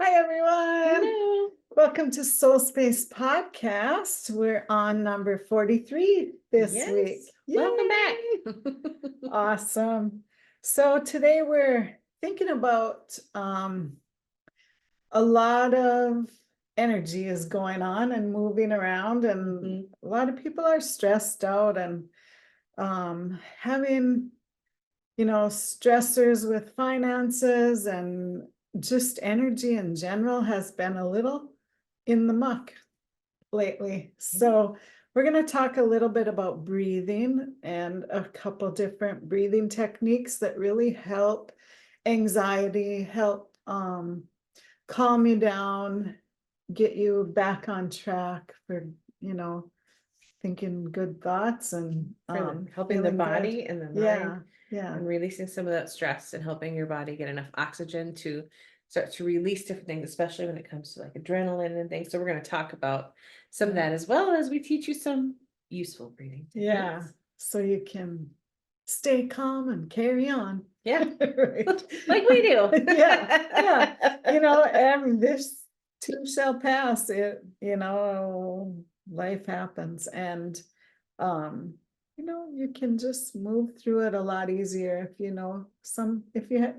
Hi, everyone. Hello. Welcome to Soul Space Podcast. We're on number 43 this week. Yes. Welcome back. Yay! Awesome. So today we're thinking about a lot of energy is going on and moving around, and a lot of people are stressed out and having stressors with finances, and just energy in general has been a little in the muck lately. So we're going to talk a little bit about breathing and a couple different breathing techniques that really help anxiety, help calm you down, get you back on track for, thinking good thoughts and Helping the feeling body good. and the Yeah, mind yeah. and releasing some of that stress and helping your body get enough oxygen to start to release different things, especially when it comes to like adrenaline and things. So we're going to talk about some of that as well as we teach you some useful breathing Yeah, techniques. so you can stay calm and carry on. Yeah. Right. Like we do. Yeah. And this too shall pass. Life happens, and you can just move through it a lot easier if you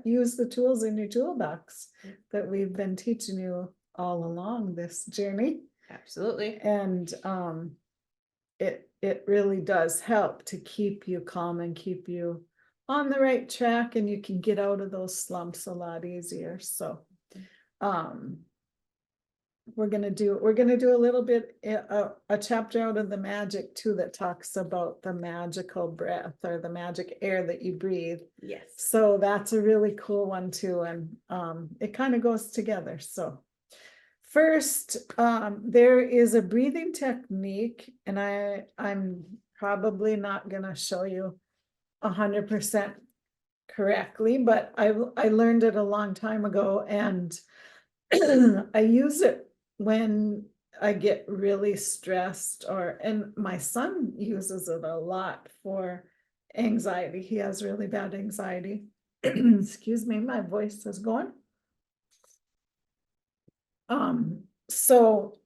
use the tools in your toolbox that we've been teaching you all along this journey. Absolutely. And it really does help to keep you calm and keep you on the right track, and you can get out of those slumps a lot easier. So we're gonna do a little bit a chapter out of the magic too that talks about the magical breath or the magic air that you breathe. Yes. So that's a really cool one too, and it kind of goes together. So first, there is a breathing technique, and I'm probably not gonna show you 100% correctly, but I learned it a long time ago, and I use it when I get really stressed, and my son uses it a lot for anxiety. He has really bad anxiety. Excuse me, my voice is going. So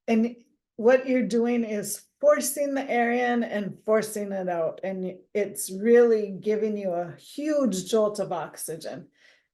and what you're doing is forcing the air in and forcing it out, and it's really giving you a huge jolt of oxygen,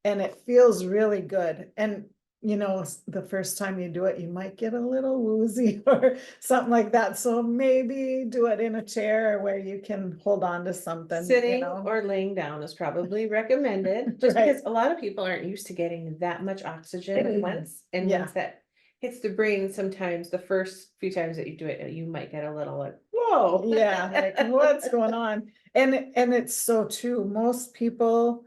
and it feels really good. And the first time you do it, you might get a little woozy or something like that. So maybe do it in a chair where you can hold on to something. Sitting or laying down is probably recommended, just Right. because a lot of people aren't used to getting that much oxygen at once. And Yeah. once that hits the brain, sometimes the first few times that you do it, you might get a little like, whoa. Yeah, like what's going on? And it's so true. Most people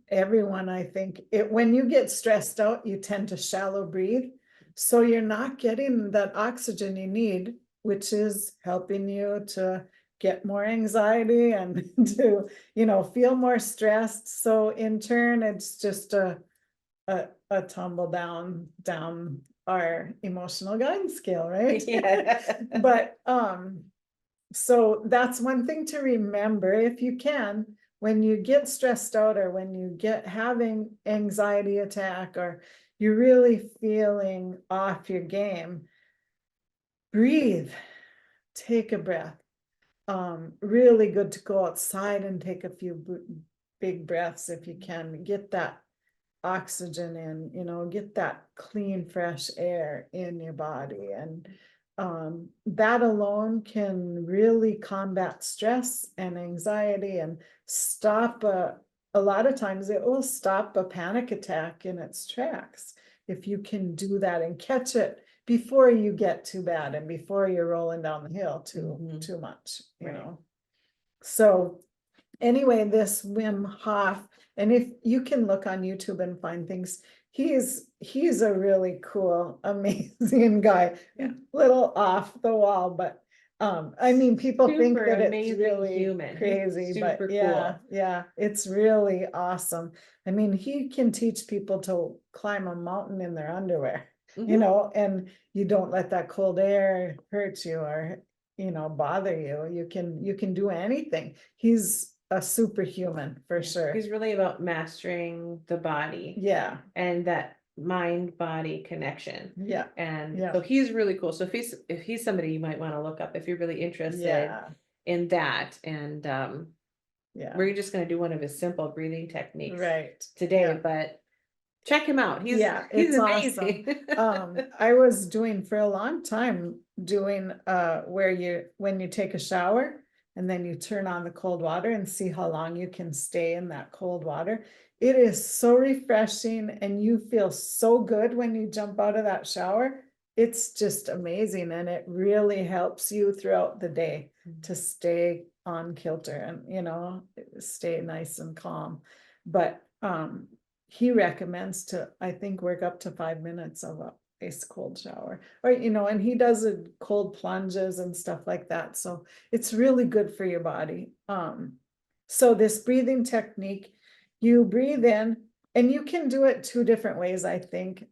everyone, I think, when you get stressed out, you tend to shallow breathe. So you're not getting that oxygen you need, which is helping you to get more anxiety and to, feel more stressed. So in turn, it's just a tumble down our emotional guidance scale, right? Yeah. But so that's one thing to remember, if you can, when you get stressed out or when you get having anxiety attack or you're really feeling off your game, breathe, take a breath. Really good to go outside and take a few big breaths if you can. Get that oxygen in, get that clean, fresh air in your body. And that alone can really combat stress and anxiety and stop a lot of times it will stop a panic attack in its tracks if you can do that and catch it before you get too bad and before you're rolling down the hill too much, Right. So anyway, this Wim Hof, and if you can look on YouTube and find things, he's a really cool, amazing guy. Yeah. Little off the wall, but I mean, people think Super that it's amazing really human. crazy, but Super yeah, cool. yeah, it's really awesome. I mean, he can teach people to climb a mountain in their underwear, and you don't let that cold air hurt you or bother you. You can do anything. He's a superhuman for sure. He's really about mastering the body Yeah, and that mind-body connection. yeah, And yeah. so he's really cool. So if he's somebody you might want to look up if you're really interested Yeah, in that. And yeah, we're just going to do one of his simple breathing techniques right. today, Yeah. but check him out. He's Yeah, he's it's amazing. I was doing for a long time doing where you when you take a shower and then you turn on the cold water and see how long you can stay in that cold water. It is so refreshing and you feel so good when you jump out of that shower. It's just amazing and it really helps you throughout the day to stay on kilter and stay nice and calm. But he recommends to, I think, work up to 5 minutes of a ice cold shower, or and he does cold plunges and stuff like that. So it's really good for your body. So this breathing technique, you breathe in, and you can do it two different ways, I think.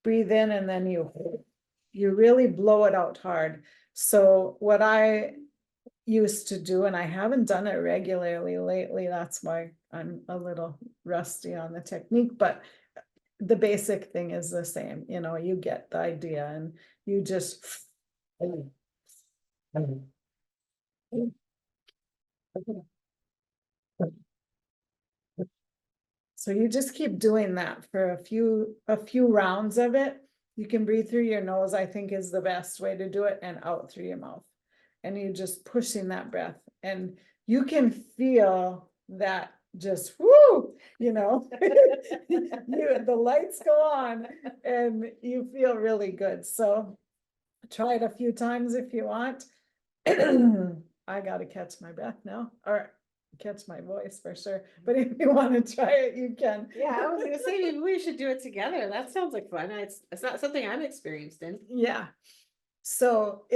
Breathe in and then you really blow it out hard. So what I used to do, and I haven't done it regularly lately, that's why I'm a little rusty on the technique, but the basic thing is the same, you get the idea, and you just so you just keep doing that for a few rounds of it. You can breathe through your nose, I think is the best way to do it, and out through your mouth. And you just pushing that breath, and you can feel that just whoo, the lights go on and you feel really good. So try it a few times if you want. I gotta catch my breath now, or catch my voice for sure. But if you want to try it, you can. Yeah, I was gonna say maybe we should do it together. That sounds like fun. It's not something I'm experienced in. Yeah. So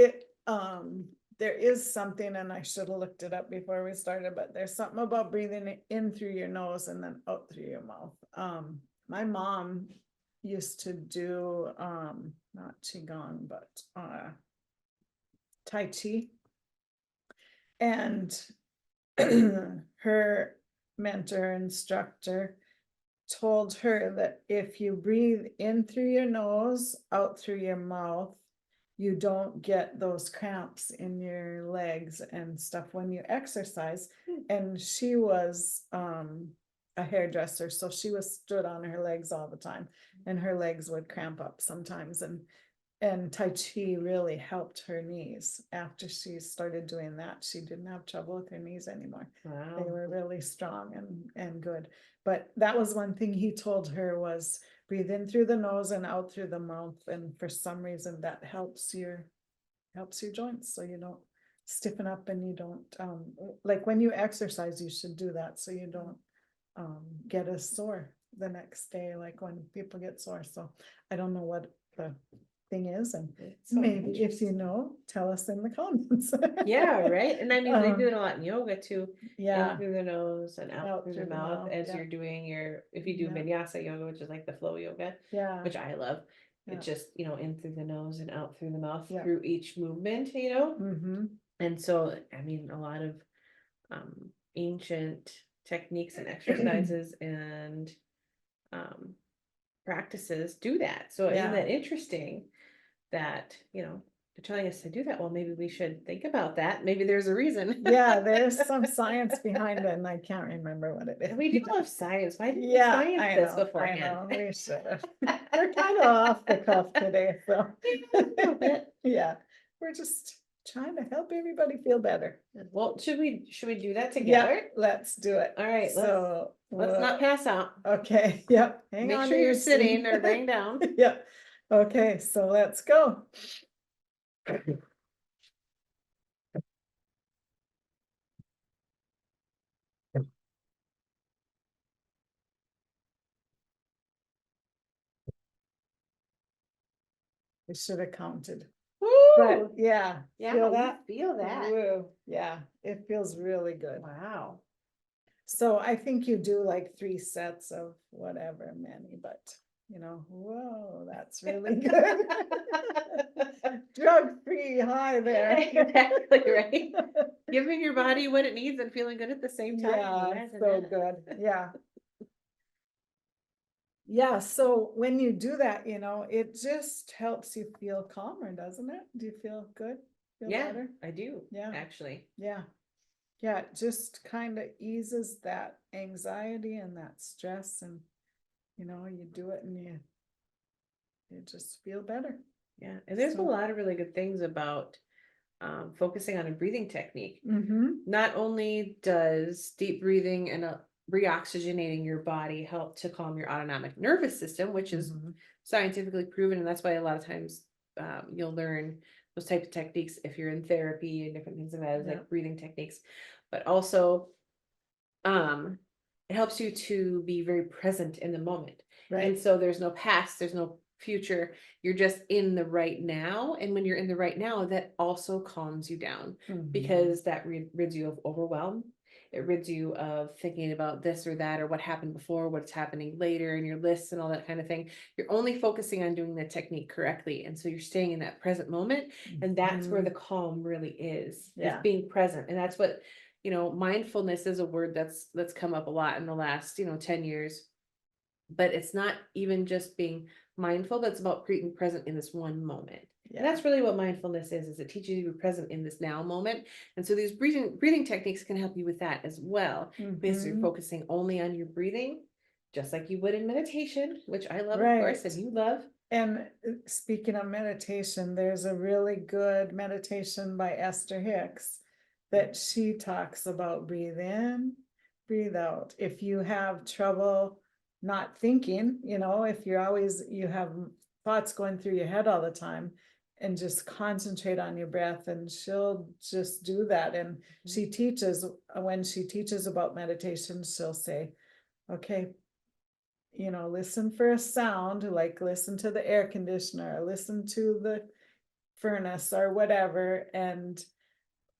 there is something, and I should have looked it up before we started, but there's something about breathing in through your nose and then out through your mouth. My mom used to do not qigong, but tai chi, and her mentor instructor told her that if you breathe in through your nose, out through your mouth, you don't get those cramps in your legs and stuff when you exercise. And she was a hairdresser, so she was stood on her legs all the time, and her legs would cramp up sometimes. And Tai Chi really helped her knees. After she started doing that, she didn't have trouble with her knees anymore. Wow. They were really strong and good. But that was one thing he told her was breathe in through the nose and out through the mouth. And for some reason that helps your joints, so you don't stiffen up and you don't like when you exercise, you should do that so you don't get a sore the next day, like when people get sore. So I don't know what the thing is, and So maybe if you know, tell us in the comments. yeah, right. And I mean, they do it Um, a lot in yoga too. yeah, In through the nose and out through the mouth as yeah. you're doing if you do Yeah. vinyasa yoga, which is like the flow yoga, Yeah, which I love. yeah. It's just, in through the nose and out through the mouth Yeah. through each movement, Mm-hmm. And so, I mean, a lot of ancient techniques and exercises and practices do that. So isn't Yeah. that interesting that, they're telling us to do that? Well, maybe we should think about that. Maybe there's a reason. Yeah, there's some science behind it, and I can't remember what it is. We do love science. Why didn't we Yeah, science I this know, beforehand? we should have. We're kind of off the cuff today, so. A little bit. Yeah, we're just trying to help everybody feel better. Well, should we do that Yeah, together? let's do it. All right, So. let's not pass out. Okay, yep. Hang Make on sure to you're your sitting seat. or laying down. Yep. Okay, so let's go. We should have counted. But Woo! yeah, Yeah, feel we that? feel that. Woo. Yeah, it feels really good. Wow. So I think you do like 3 sets of whatever many, but whoa, that's really good. Drug-free high there. Exactly, right? Giving your body what it needs and feeling good at the same time. Yeah, Imagine so that. good. Yeah. Yeah, so when you do that, it just helps you feel calmer, doesn't it? Do you feel good? Feel Yeah, better? I do. Yeah. Actually. Yeah. Yeah, it just kind of eases that anxiety and that stress, and you do it and you just feel better. Yeah. And there's a So, lot of really good things about focusing on a breathing technique. mm-hmm. Not only does deep breathing and reoxygenating your body help to calm your autonomic nervous system, which is Mhm. scientifically proven, and that's why a lot of times you'll learn those type of techniques if you're in therapy and different things like that, Yeah. like breathing techniques. But also, it helps you to be very present in the moment. And Right. so there's no past, there's no future. You're just in the right now. And when you're in the right now, that also calms you down Mhm. because that rids you of overwhelm. It rids you of thinking about this or that or what happened before, what's happening later in your lists and all that kind of thing. You're only focusing on doing the technique correctly. And so you're staying in that present moment. And that's where the calm really is Yeah. being present. And that's what, mindfulness is a word that's come up a lot in the last, 10 years. But it's not even just being mindful, that's about being present in this one moment. And Yeah. that's really what mindfulness is it teaches you to be present in this now moment. And so these breathing techniques can help you with that as well, because you're Mhm. focusing only on your breathing, just like you would in meditation, which I love, of course, and Right. you love. And speaking of meditation, there's a really good meditation by Esther Hicks that she talks about breathe in, breathe out. If you have trouble not thinking, if you have thoughts going through your head all the time, and just concentrate on your breath, and she'll just do that. And when she teaches about meditation, she'll say, okay, listen for a sound, like listen to the air conditioner, listen to the furnace or whatever. And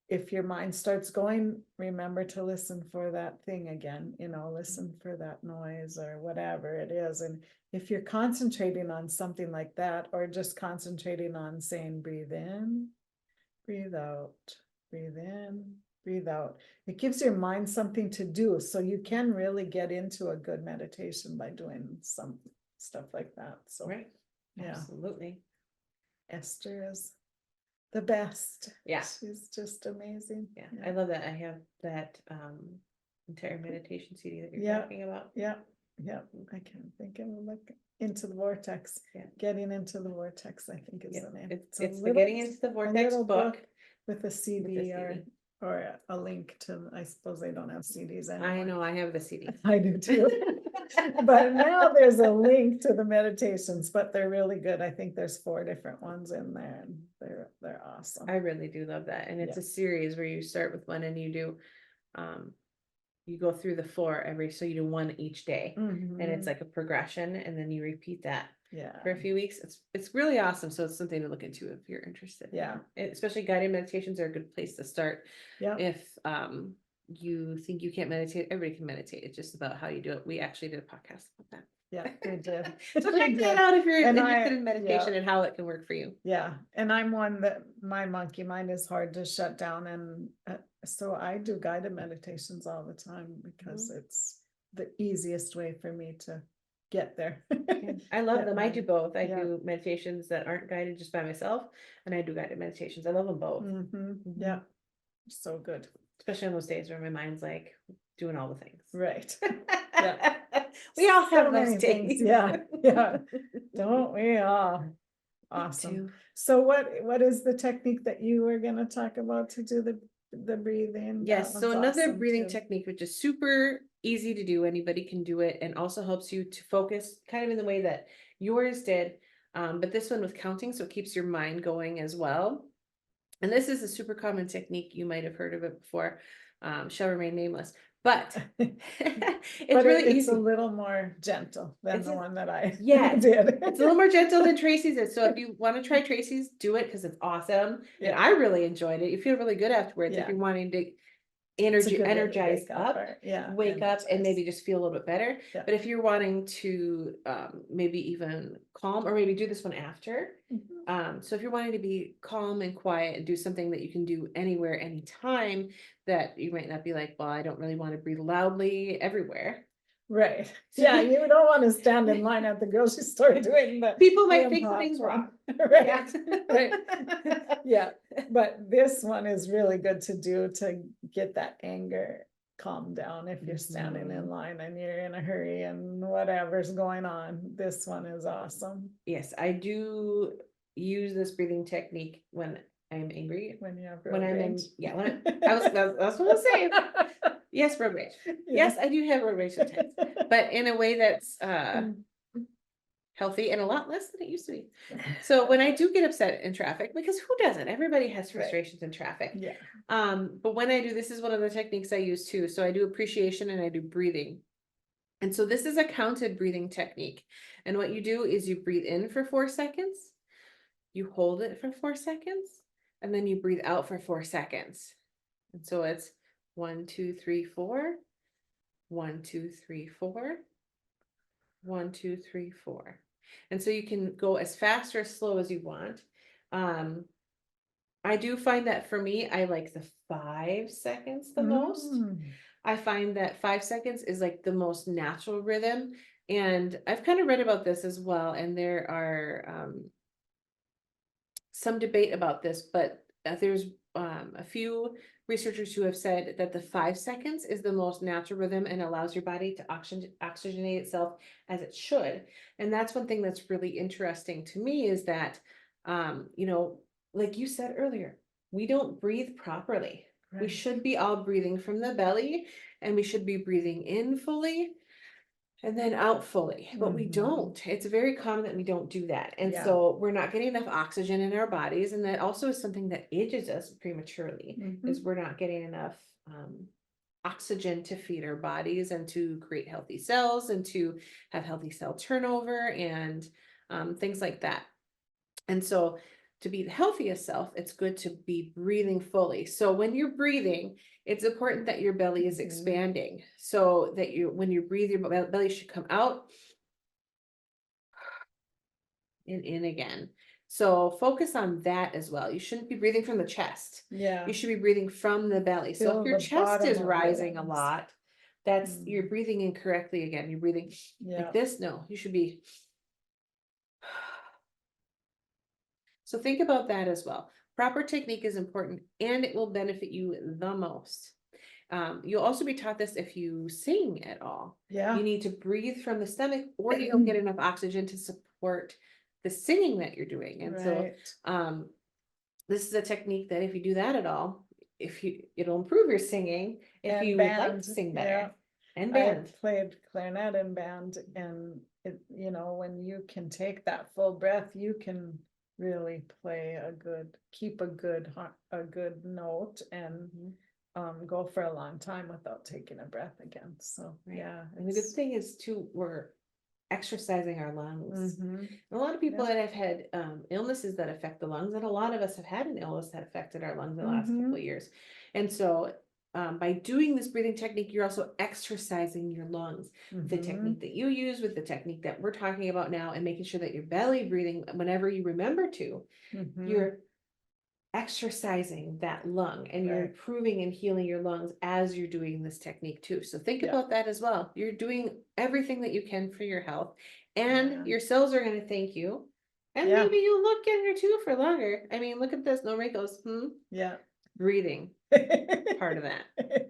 if your mind starts going, remember to listen for that thing again, listen for that noise or whatever it is. And if you're concentrating on something like that, or just concentrating on saying, breathe in, breathe out, breathe in, breathe out. It gives your mind something to do. So you can really get into a good meditation by doing some stuff like that. So, Right. Yeah. Absolutely. Esther is the best. Yeah. She's just amazing. Yeah. I love that. I have that entire meditation CD that you're Yeah. talking about. Yeah. Yeah. I can't think of like Into the Vortex. Yeah. Getting into the Vortex, I think is the name. It's the Getting into the Vortex book with a CD, CD. or a link to, I suppose they don't have CDs anymore. I know, I have the CD. I do too. But now there's a link to the meditations, but they're really good. I think there's 4 different ones in there, and they're awesome. I really do love that. And it's a series where you start with one and you go through the 4 so you do 1 each day. Mhm. And it's like a progression, and then you repeat that Yeah. for a few weeks. It's really awesome. So it's something to look into if you're interested. Yeah. Especially guided meditations are a good place to start. Yeah. If you think you can't meditate, everybody can meditate. It's just about how you do it. We actually did a podcast about that. Yeah, we did. So check that out if you're And interested in meditation and how it can work for you. Yeah, and I'm one that my monkey mind is hard to shut down, and so I do guided meditations all the time because it's the easiest way for me to get there. I love them. I do both. I Yeah. do meditations that aren't guided just by myself, and I do guided meditations. I love them both. Yeah, so good. Especially on those days where my mind's like doing all the things. Right. Yeah. We all have So those many days. things. Yeah. Don't we all? Awesome. So what is the technique that you were going to talk about to do the breathing? Yes, so another awesome breathing too. technique, which is super easy to do, anybody can do it, and also helps you to focus kind of in the way that yours did, but this one with counting, so it keeps your mind going as well. And this is a super common technique, you might have heard of it before, shall remain nameless, but it's really it's easy. a little more gentle than the one that I did. It's a little more gentle than Tracy's is. So if you want to try Tracy's, do it because it's awesome. And I really enjoyed it. You feel really good afterwards if you're wanting to It's a good way to energize wake up, or- Yeah. wake up and maybe energize. just feel a little bit better. Yeah. But if you're wanting to maybe even calm, or maybe do this one after. Mhm. So if you're wanting to be calm and quiet and do something that you can do anywhere, anytime, that you might not be like, well, I don't really want to breathe loudly everywhere. Right, yeah, you don't want to stand in line at the grocery store doing the. People might Wim think Hof something's one. wrong. Right, right, yeah, but this one is really good to do to get that anger calmed down if you're standing in Mhm. line and you're in a hurry and whatever's going on. This one is awesome Yes, I do use this breathing technique when I'm angry. when you have When road I'm in, rage. yeah, that's what I was saying. Yes, road rage. Yes, I do have road rage sometimes, but in a way that's healthy and a lot less than it used to be. So when I do get upset in traffic, because who doesn't? Everybody has Right. frustrations in traffic. Yeah, But when I do, this is one of the techniques I use too. So I do appreciation and I do breathing. And so this is a counted breathing technique. And what you do is you breathe in for 4 seconds, you hold it for 4 seconds, and then you breathe out for 4 seconds. And so it's 1, 2, 3, 4, 1, 2, 3, 4, 1, 2, 3, 4. And so you can go as fast or as slow as you want. I do find that for me, I like the 5 seconds the most. Mm. I find that 5 seconds is like the most natural rhythm. And I've kind of read about this as well. And there are some debate about this, but there's a few researchers who have said that the 5 seconds is the most natural rhythm and allows your body to oxygenate itself as it should. And that's one thing that's really interesting to me is that, you know, like you said earlier, we don't breathe properly. We Right. should be all breathing from the belly, and we should be breathing in fully and then out fully, but we Mhm. don't. It's very common that we don't do that. And Yeah. so we're not getting enough oxygen in our bodies. And that also is something that ages us prematurely, is Mhm. we're not getting enough oxygen to feed our bodies and to create healthy cells and to have healthy cell turnover and things like that. And so to be the healthiest self, it's good to be breathing fully. So when you're breathing, it's important that your belly is Mhm. expanding, so that when you breathe, your belly should come out and in again. So focus on that as well. You shouldn't be breathing from the chest. Yeah. You should be breathing from the belly. So Feel if your the chest bottom is of your rising a lungs. lot, you're Mm. breathing incorrectly again. You're breathing Yeah. like this. No, you should be. So think about that as well. Proper technique is important and it will benefit you the most. You'll also be taught this if you sing at all. Yeah. You need to breathe from the stomach or you don't get enough oxygen to support the singing that you're doing. And Right. so this is a technique that if you do that at all, it'll improve your singing if And you would like band, to sing yeah. better. And I band. played clarinet in band, and it, you know, when you can take that full breath, you can really keep a good note and go for a long time without taking a breath again. So Right. yeah. And the good thing is too, we're exercising our lungs. Mhm. A lot of people Yeah. that have had illnesses that affect the lungs, and a lot of us have had an illness that affected our lungs in the last couple Mhm. of years. And so by doing this breathing technique, you're also exercising your lungs. The Mhm. technique that you use with the technique that we're talking about now, and making sure that your belly breathing whenever you remember to, Mhm. you're exercising that lung and you're Right. improving and healing your lungs as you're doing this technique too. So think Yeah. about that as well. You're doing everything that you can for your health, and Yeah. your cells are going to thank you. And Yeah. maybe you look younger too for longer. I mean, look at this, no wrinkles. Yeah. Breathing, part of that.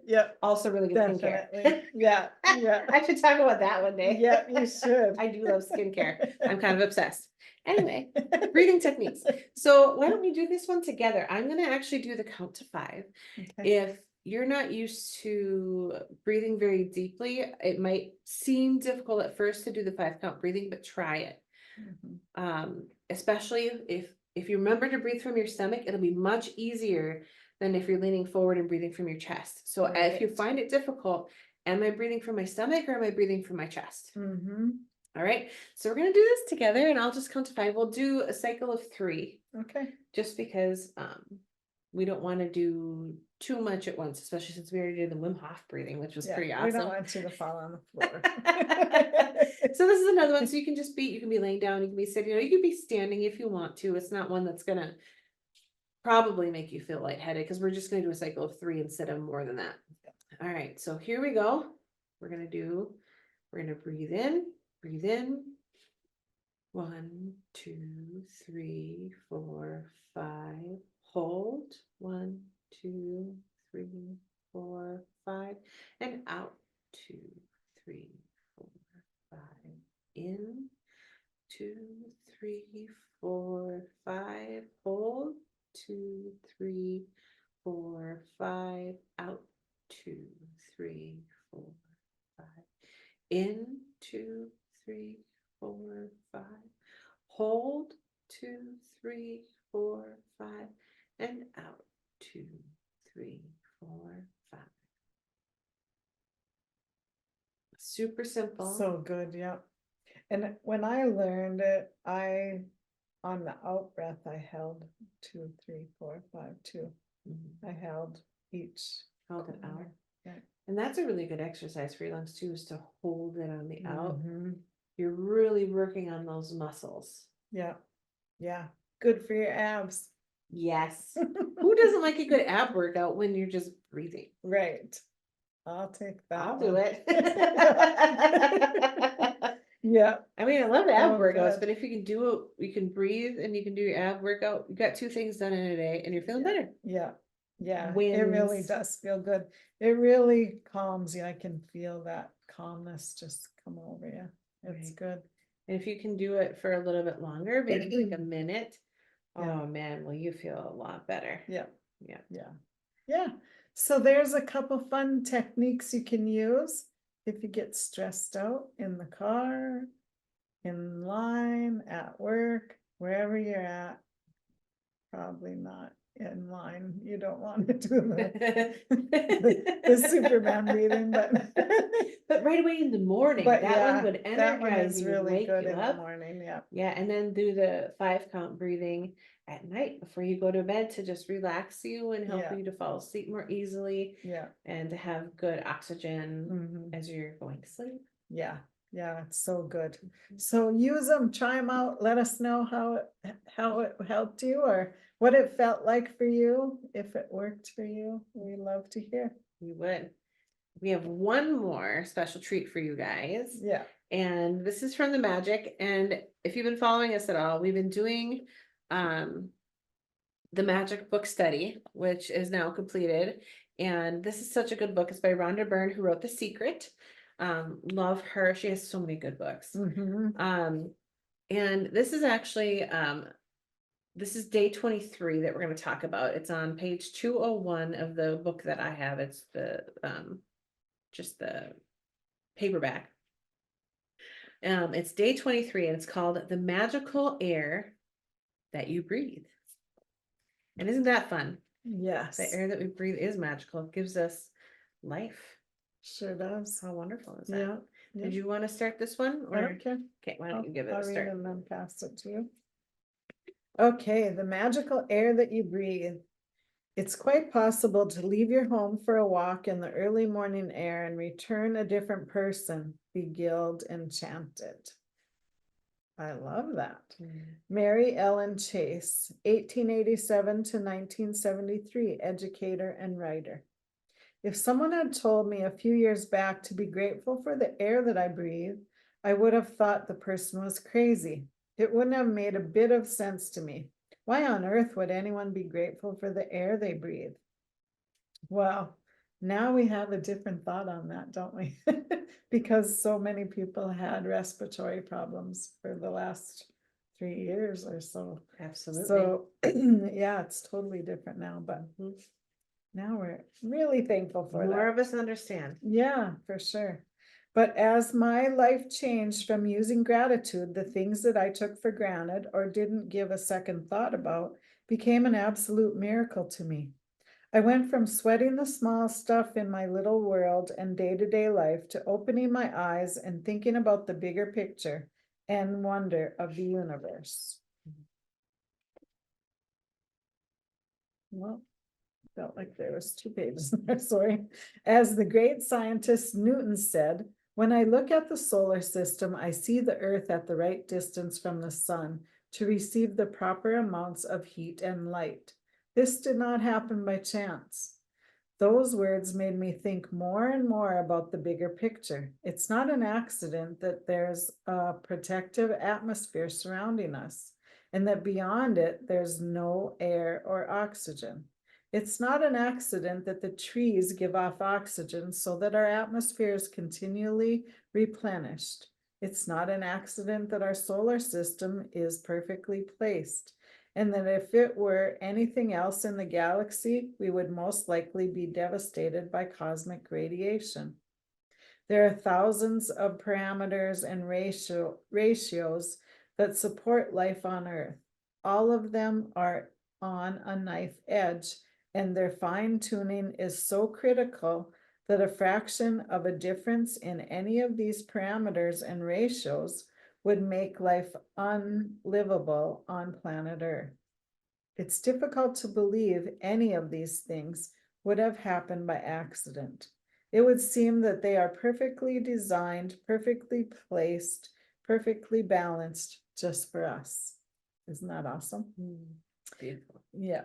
Yeah. Also really good skincare. Definitely. Yeah. Yeah. I should talk about that one day. Yeah, you should. I do love skincare. I'm kind of obsessed. Anyway, breathing techniques. So why don't we do this one together? I'm going to actually do the count to 5. Okay. If you're not used to breathing very deeply, it might seem difficult at first to do the 5 count breathing, but try it. Mhm. Especially if you remember to breathe from your stomach, it'll be much easier than if you're leaning forward and breathing from your chest. So if you Right. find it difficult, am I breathing from my stomach or am I breathing from my chest? Mhm. All right, so we're gonna do this together and I'll just count to 5. We'll do a cycle of 3, Okay. just because we don't want to do too much at once, especially since we already did the Wim Hof breathing, which was Yeah, pretty we don't awesome. want you to fall on the floor. So this is another one. So you can be laying down, you can be sitting, you can be standing if you want to. It's not one that's gonna probably make you feel lightheaded, because we're just gonna do a cycle of 3 instead of more than that. All right, so here we go. We're gonna breathe in, breathe in. 1, 2, 3, 4, 5. Hold. 1, 2, 3, 4, 5. And out. 2, 3, 4, 5. In. 2, 3, 4, 5. Hold. 2, 3, 4, 5. Out. 2, 3, 4, 5. In. 2, 3, 4, 5. Hold. 2, 3, 4, 5. And out. 2, 3, 4, 5. Super simple. So good, yeah. And when I learned it, on the out breath, I held 2, 3, 4, 5, 2. I held each. Held it out. corner. Yeah. And that's a really good exercise for your lungs too, is to hold it on the out. Mhm. You're really working on those muscles. Yeah, yeah, good for your abs. Yes. Who doesn't like a good ab workout when you're just breathing? Right. I'll take that. I'll do one. it. Yeah, I mean, I love the ab Oh, workouts, good. but if you can do it, you can breathe and you can do your ab workout. You got 2 things done in a day and you're feeling Yeah. better. yeah, yeah, it really Wins. does feel good. It really calms you. I can feel that calmness just come over you. It's Right. good. And if you can do it for a little bit longer, maybe like a minute, Yeah. oh man, will you feel a lot better. Yeah, Yeah. yeah, yeah. So there's a couple fun techniques you can use if you get stressed out in the car, in line, at work, wherever you're at. Probably not in line. You don't want to do the Superman breathing, but But right away in the morning, but that yeah, one would that one energize is you, really wake good you in the up. morning. Yeah, Yeah, and then do the 5 count breathing at night before you go to bed to just relax you and help Yeah. you to fall asleep more easily yeah, and to have good oxygen mhm, as you're going to sleep. yeah, yeah. It's so good. So use them, try them out. Let us know how it helped you or what it felt like for you. If it worked for you, we love to hear. You would. We have one more special treat for you guys. Yeah. And this is from the Magic. And if you've been following us at all, we've been doing the Magic book study, which is now completed. And this is such a good book. It's by Rhonda Byrne, who wrote The Secret. Love her. She has so many good books. Mhm. And this is actually this is day 23 that we're going to talk about. It's on page 201 of the book that I have. It's the just the paperback. It's day 23 and it's called The Magical Air That You Breathe. And isn't that fun? Yes. The air that we breathe is magical. It gives us life. Sure does. How wonderful is that? Yeah. Did you want to start this one? I don't care. Okay, why don't you give it I'll a read start? and then pass it to you. Okay, the magical air that you breathe. It's quite possible to leave your home for a walk in the early morning air and return a different person, beguiled, enchanted. I love that. Mary Ellen Chase, 1887 to 1973, educator and writer. If someone had told me a few years back to be grateful for the air that I breathe, I would have thought the person was crazy. It wouldn't have made a bit of sense to me. Why on earth would anyone be grateful for the air they breathe? Well, now we have a different thought on that, don't we? Because so many people had respiratory problems for the last 3 years or so. Absolutely. So, yeah, it's totally different now, but now we're really thankful for that. More of us understand. Yeah, for sure. But as my life changed from using gratitude, the things that I took for granted or didn't give a second thought about became an absolute miracle to me. I went from sweating the small stuff in my little world and day-to-day life to opening my eyes and thinking about the bigger picture and wonder of the universe. Well, Felt like there was 2 pages in there, sorry. As the great scientist Newton said, when I look at the solar system, I see the Earth at the right distance from the sun to receive the proper amounts of heat and light. This did not happen by chance. Those words made me think more and more about the bigger picture. It's not an accident that there's a protective atmosphere surrounding us, and that beyond it, there's no air or oxygen. It's not an accident that the trees give off oxygen so that our atmosphere is continually replenished. It's not an accident that our solar system is perfectly placed, and that if it were anything else in the galaxy, we would most likely be devastated by cosmic radiation. There are thousands of parameters and ratios that support life on Earth. All of them are on a knife edge, and their fine-tuning is so critical that a fraction of a difference in any of these parameters and ratios would make life unlivable on planet Earth. It's difficult to believe any of these things would have happened by accident. It would seem that they are perfectly designed, perfectly placed, perfectly balanced just for us. Isn't that awesome? Beautiful. Yeah.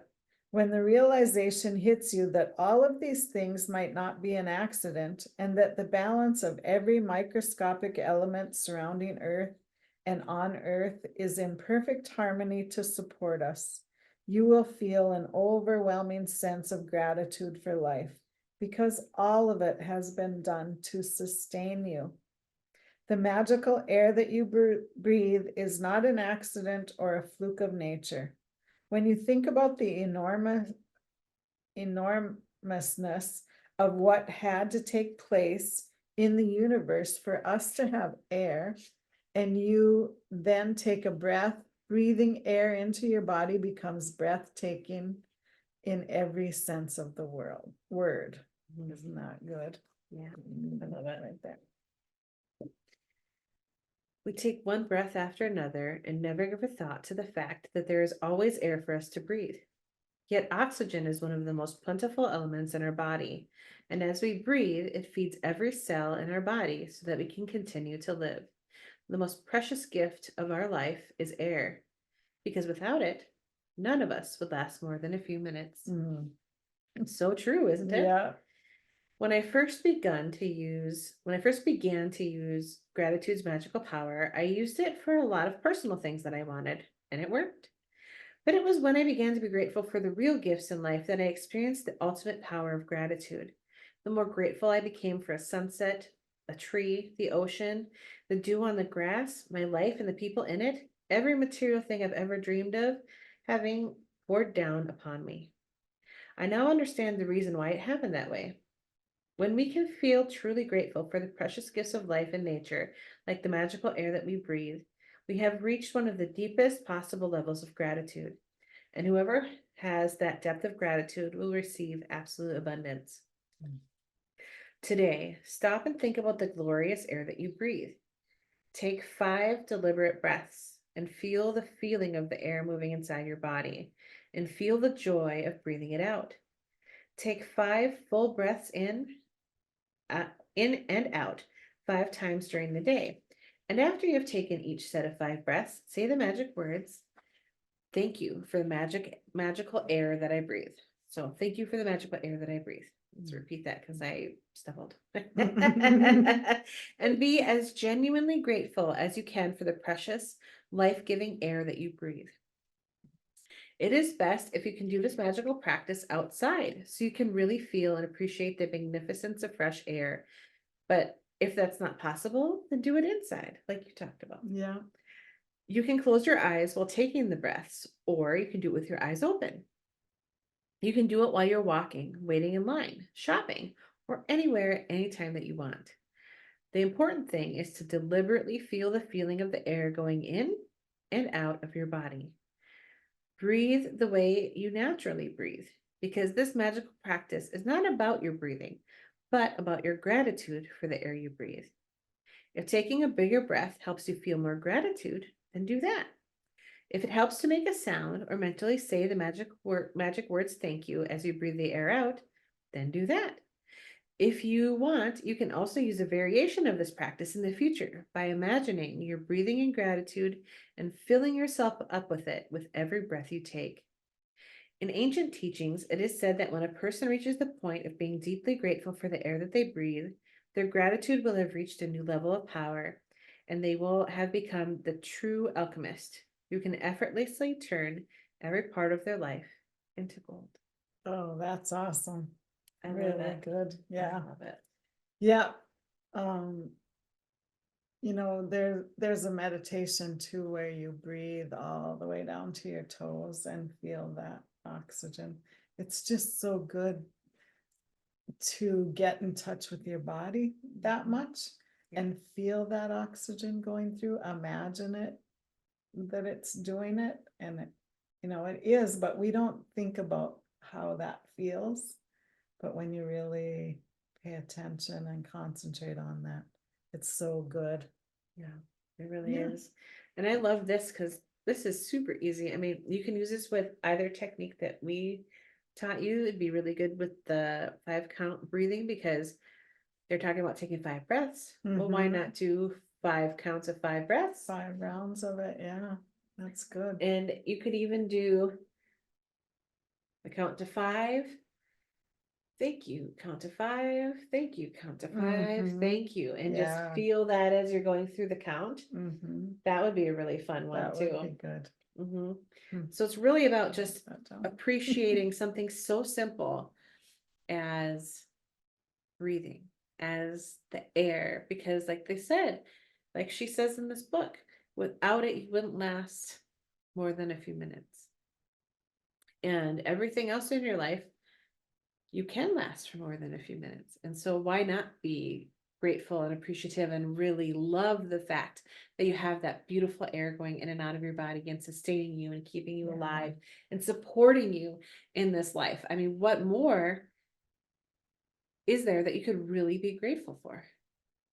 When the realization hits you that all of these things might not be an accident, and that the balance of every microscopic element surrounding Earth and on Earth is in perfect harmony to support us, you will feel an overwhelming sense of gratitude for life, because all of it has been done to sustain you. The magical air that you breathe is not an accident or a fluke of nature. When you think about the enormousness of what had to take place in the universe for us to have air, and you then take a breath, breathing air into your body becomes breathtaking in every sense of the word. Isn't that good? Yeah, I love that right there. we take one breath after another and never give a thought to the fact that there is always air for us to breathe. Yet oxygen is one of the most plentiful elements in our body, and as we breathe, it feeds every cell in our body so that we can continue to live. The most precious gift of our life is air, because without it, none of us would last more than a few minutes. So true, isn't it? Yeah. When I first began to use gratitude's magical power, I used it for a lot of personal things that I wanted, and it worked. But it was when I began to be grateful for the real gifts in life that I experienced the ultimate power of gratitude. The more grateful I became for a sunset, a tree, the ocean, the dew on the grass, my life and the people in it, every material thing I've ever dreamed of having poured down upon me. I now understand the reason why it happened that way. When we can feel truly grateful for the precious gifts of life and nature, like the magical air that we breathe, we have reached one of the deepest possible levels of gratitude. And whoever has that depth of gratitude will receive absolute abundance. Today, stop and think about the glorious air that you breathe. Take 5 deliberate breaths and feel the feeling of the air moving inside your body, and feel the joy of breathing it out. Take 5 full breaths in and out 5 times during the day. And after you have taken each set of 5 breaths, say the magic words, "Thank you for the magical air that I breathe." So thank you for the magical air that I breathe. Let's repeat that because I stumbled. And be as genuinely grateful as you can for the precious, life-giving air that you breathe. It is best if you can do this magical practice outside so you can really feel and appreciate the magnificence of fresh air. But if that's not possible, then do it inside, like you talked about. Yeah. You can close your eyes while taking the breaths, or you can do it with your eyes open. You can do it while you're walking, waiting in line, shopping, or anywhere, anytime that you want. The important thing is to deliberately feel the feeling of the air going in and out of your body. Breathe the way you naturally breathe, because this magical practice is not about your breathing, but about your gratitude for the air you breathe. If taking a bigger breath helps you feel more gratitude, then do that. If it helps to make a sound or mentally say the magic words thank you as you breathe the air out, then do that. If you want, you can also use a variation of this practice in the future by imagining you're breathing in gratitude and filling yourself up with it with every breath you take. In ancient teachings, it is said that when a person reaches the point of being deeply grateful for the air that they breathe, their gratitude will have reached a new level of power, and they will have become the true alchemist who can effortlessly turn every part of their life into gold. Oh, that's awesome. I love Really it. good. I Yeah. love it. Yeah. There's a meditation too where you breathe all the way down to your toes and feel that oxygen. It's just so good to get in touch with your body that much and feel that oxygen going through. Imagine it, that it's doing it, and it is, but we don't think about how that feels. But when you really pay attention and concentrate on that, it's so good. Yeah, it really is. And I love this because this is super easy. I mean, you can use this with either technique that we taught you. It'd be really good with the 5-count breathing because they're talking about taking 5 breaths. Well, why not do 5 counts of 5 breaths? 5 rounds of it. Yeah, that's good. And you could even do the count to 5. Thank you. Count to 5. Thank you. Count to 5. Thank you. And just feel that as you're going through the count. That would be a really fun one That too. would be good. So it's really about just appreciating something so simple as breathing, as the air, because like they said, like she says in this book, without it, you wouldn't last more than a few minutes. And everything else in your life, you can last for more than a few minutes. And so why not be grateful and appreciative and really love the fact that you have that beautiful air going in and out of your body and sustaining you and keeping you alive and supporting you in this life. I mean, what more is there that you could really be grateful for?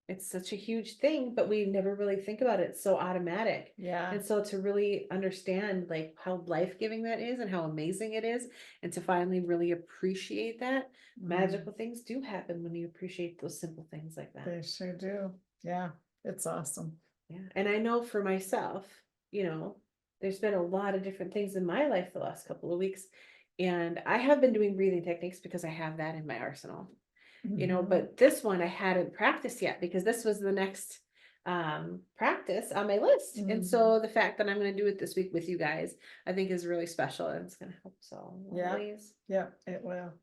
It's such a huge thing, but we never really think about it. It's so automatic. Yeah. And so to really understand like how life-giving that is and how amazing it is, and to finally really appreciate that, magical things do happen when you appreciate those simple things like that. They sure do. Yeah, it's awesome. Yeah. And I know for myself, there's been a lot of different things in my life the last couple of weeks. And I have been doing breathing techniques because I have that in my arsenal. But this one I hadn't practiced yet because this was the next practice on my list. And so the fact that I'm going to do it this week with you guys, I think is really special, and it's going to help us all in a lot of ways. Yeah, it will.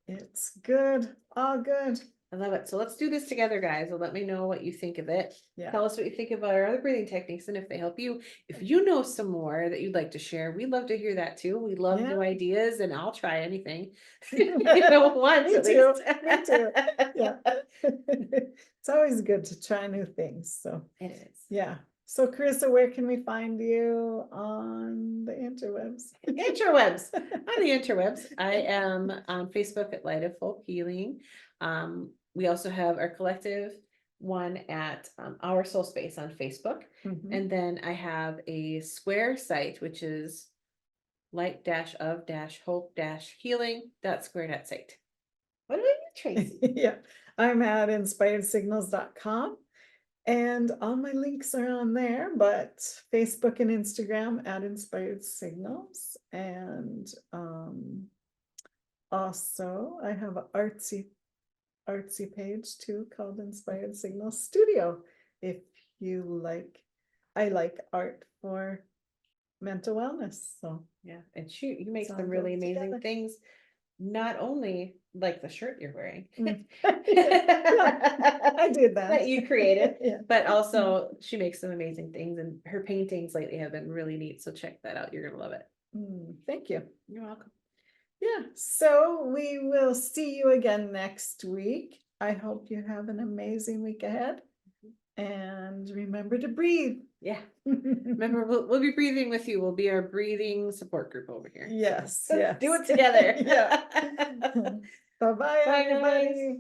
It's good. All good. I love it. So let's do this together, guys, and let me know what you think of it. Yeah. Tell us what you think about our other breathing techniques and if they help you. If you know some more that you'd like to share, we'd love to hear that too. We love new ideas, and I'll try anything. Once at least. Me too. Yeah. It's always good to try new things. So it is. Yeah. So Carissa, where can we find you on the interwebs? On the interwebs. I am on Facebook at Light of Folk Healing. We also have our collective one at Our Soul Space on Facebook. And then I have a Square site, which is light-of-hope-healing.square.site. What about you, Tracy? Yeah, I'm at inspiredsignals.com. And all my links are on there, but Facebook and Instagram at Inspired Signals. And also I have an artsy page too called Inspired Signals Studio. If you like, I like art for mental wellness. So yeah, and shoot, you make some really amazing things. Not only like the shirt you're wearing, I did that you created, but Yeah. also she makes some amazing things, and her paintings lately have been really neat. So check that out. You're gonna love it. Thank you. You're welcome. Yeah, so we will see you again next week. I hope you have an amazing week ahead. And remember to breathe. Yeah. Remember, we'll be breathing with you. We'll be our breathing support group over here. Yes, So yes. do it together. Yeah. Bye-bye, everybody. Guys.